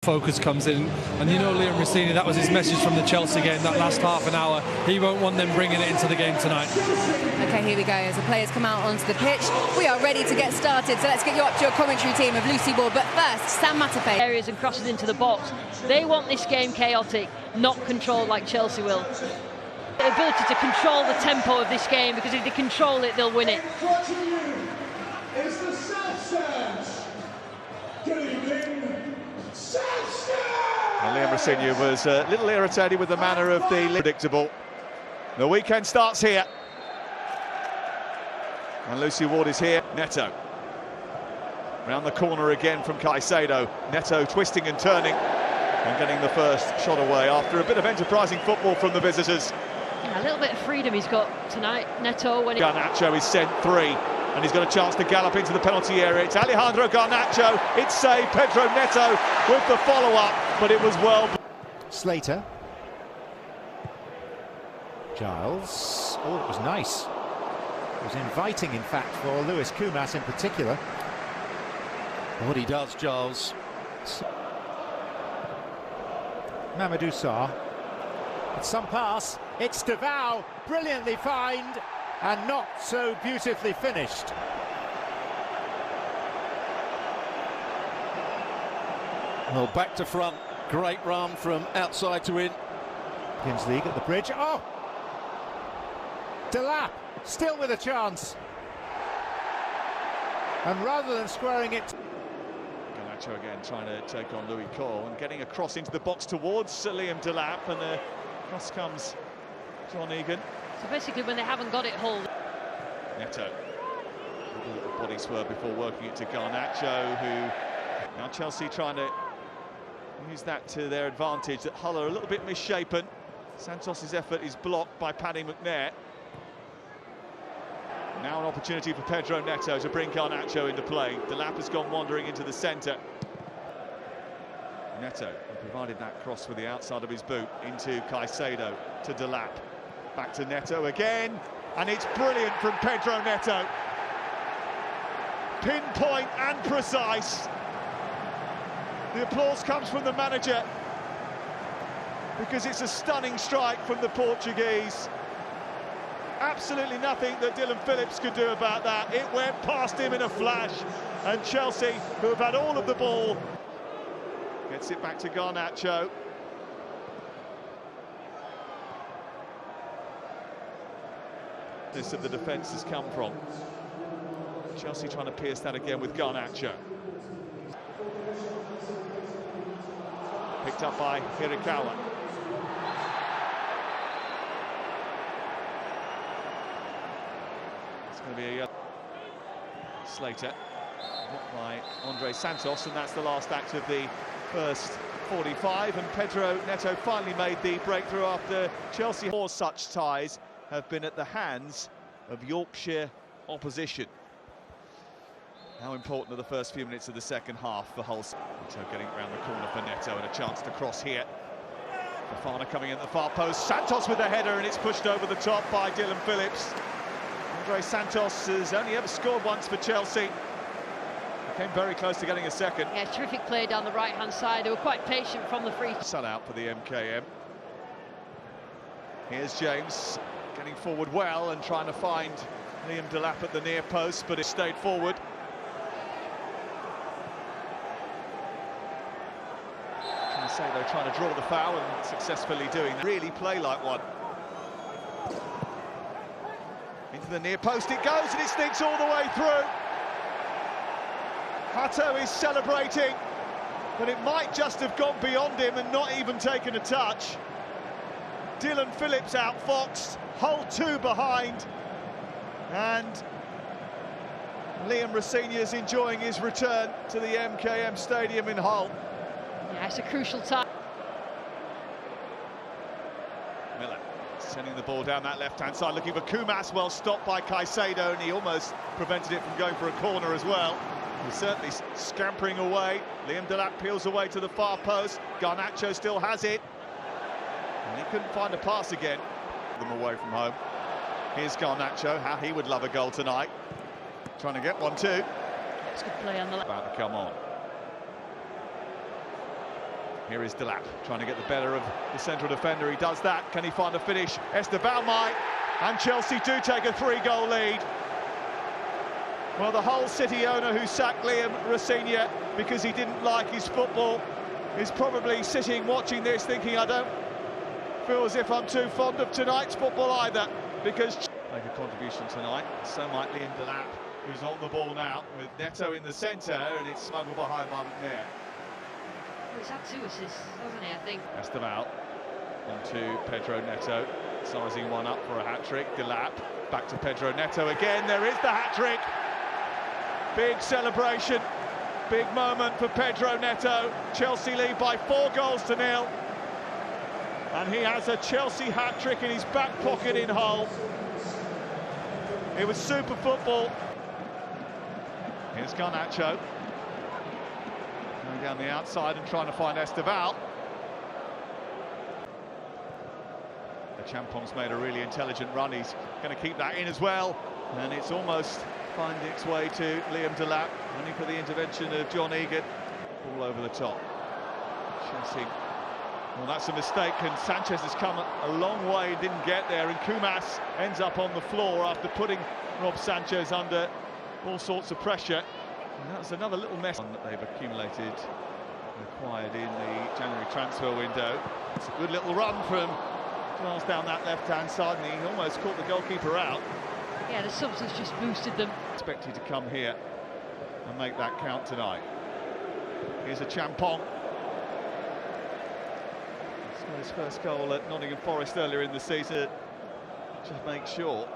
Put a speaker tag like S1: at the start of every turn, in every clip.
S1: focus comes in. And you know Liam Rossini, that was his message from the Chelsea game, that last half an hour. He won't want them bringing it into the game tonight.
S2: OK, here we go. As the players come out onto the pitch, we are ready to get started. So let's get you up to your commentary team of Lucy Ward. But first, Sam Matterface.
S3: Areas and crosses into the box. They want this game chaotic, not controlled like Chelsea will. The ability to control the tempo of this game, because if they control it, they'll win it.
S4: And Liam Rossini was a little irritated with the manner of the predictable. The weekend starts here. And Lucy Ward is here. Neto. Round the corner again from Caicedo. Neto twisting and turning and getting the first shot away after a bit of enterprising football from the visitors.
S3: Yeah, a little bit of freedom he's got tonight, Neto. When
S4: Garnacho is sent free. And he's got a chance to gallop into the penalty area. It's Alejandro Garnacho. It's saved. Pedro Neto with the follow-up, but it was well.
S5: Slater. Giles. Oh, it was nice. It was inviting, in fact, for Lewis Kumas in particular.
S6: What he does, Giles.
S5: Mamadou Sarr. It's some pass. It's Davao. Brilliantly fined. And not so beautifully finished.
S6: Well, back to front. Great run from outside to in.
S5: Champions League at the bridge. Oh! Delap, still with a chance. And rather than squaring it...
S4: Garnacho again trying to take on Louis Cole and getting a cross into the box towards Liam Delap, and across comes John Egan.
S3: So basically, when they haven't got it hold.
S4: Neto. A little body swerve before working it to Garnacho, who now Chelsea trying to use that to their advantage. That Hull are a little bit misshapen. Santos's effort is blocked by Paddy McNair. Now an opportunity for Pedro Neto to bring Garnacho into play. Delap has gone wandering into the centre. Neto provided that cross with the outside of his boot into Caicedo to Delap. Back to Neto again, and it's brilliant from Pedro Neto. Pinpoint and precise. The applause comes from the manager, because it's a stunning strike from the Portuguese. Absolutely nothing that Dylan Phillips could do about that. It went past him in a flash, and Chelsea, who have had all of the ball, gets it back to Garnacho. This of the defence has come from. Chelsea trying to pierce that again with Garnacho. Picked up by Hirakawa. It's going to be a Slater, blocked by Andre Santos, and that's the last act of the first 45. And Pedro Neto finally made the breakthrough after Chelsea. Four such ties have been at the hands of Yorkshire opposition. How important are the first few minutes of the second half for Hull? Neto getting around the corner for Neto, and a chance to cross here. Fofana coming in at the far post. Santos with the header, and it's pushed over the top by Dylan Phillips. Andre Santos has only ever scored once for Chelsea. He came very close to getting a second.
S3: Yeah, terrific play down the right-hand side. They were quite patient from the free.
S4: Sell out for the MKM. Here's James. Getting forward well and trying to find Liam Delap at the near post, but it stayed forward. Caicedo trying to draw the foul and successfully doing that. Really play like one. Into the near post it goes, and it sneaks all the way through. Hato is celebrating, but it might just have gone beyond him and not even taken a touch. Dylan Phillips outfoxed, Hull 2 behind, and Liam Rossini is enjoying his return to the MKM Stadium in Hull.
S3: Yeah, it's a crucial time.
S4: Miller sending the ball down that left-hand side, looking for Kumas, well stopped by Caicedo, and he almost prevented it from going for a corner as well. He's certainly scampering away. Liam Delap peels away to the far post. Garnacho still has it. And he couldn't find a pass again. Them away from home. Here's Garnacho, how he would love a goal tonight. Trying to get one too.
S3: It's a good play on the left.
S4: About to come on. Here is Delap trying to get the better of the central defender. He does that. Can he find a finish? Esteban might. And Chelsea do take a 3-goal lead. Well, the whole City owner who sacked Liam Rosenior because he didn't like his football is probably sitting watching this thinking, I don't feel as if I'm too fond of tonight's football either, because make a contribution tonight. So might Liam Delap, who's on the ball now with Neto in the centre, and it's smuggled behind by McNair.
S3: Well, he's had 2 assists, hasn't he, I think.
S4: Esteban onto Pedro Neto, sizing one up for a hat-trick. Delap back to Pedro Neto again. There is the hat-trick. Big celebration, big moment for Pedro Neto. Chelsea lead by 4-0. And he has a Chelsea hat-trick in his back pocket in Hull. It was super football. Here's Garnacho. Going down the outside and trying to find Esteban. The Champong's made a really intelligent run. He's going to keep that in as well. And it's almost finding its way to Liam Delap, only for the intervention of John Egan. All over the top. Chelsea. Well, that's a mistake, and Sanchez has come a long way, didn't get there, and Kumas ends up on the floor after putting Rob Sanchez under all sorts of pressure. And that's another little mess that they've accumulated and acquired in the January transfer window. It's a good little run from Giles down that left-hand side, and he almost caught the goalkeeper out.
S3: Yeah, the subs has just boosted them.
S4: Expected to come here and make that count tonight. Here's a Champong. His first goal at Nottingham Forest earlier in the season. Just make sure.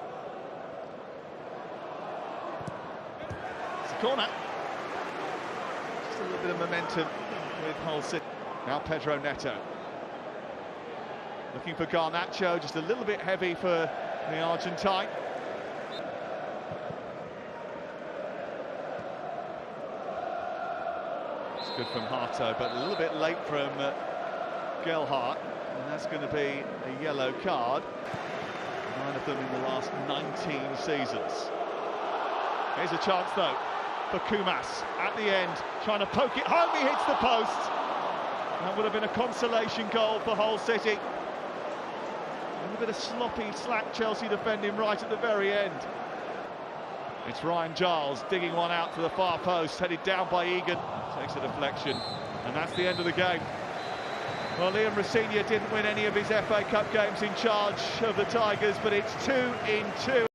S4: It's a corner. Just a little bit of momentum with Hull City. Now Pedro Neto. Looking for Garnacho, just a little bit heavy for the Argentine. It's good from Harto, but a little bit late from Gelhardt, and that's going to be a yellow card. 9 of them in the last 19 seasons. Here's a chance though for Kumas at the end, trying to poke it home. He hits the post. That would have been a consolation goal for Hull City. A little bit of sloppy, slack Chelsea defending right at the very end. It's Ryan Giles digging one out to the far post, headed down by Egan. Takes a deflection, and that's the end of the game. Well, Liam Rosenior didn't win any of his FA Cup games in charge of the Tigers, but it's 2-2.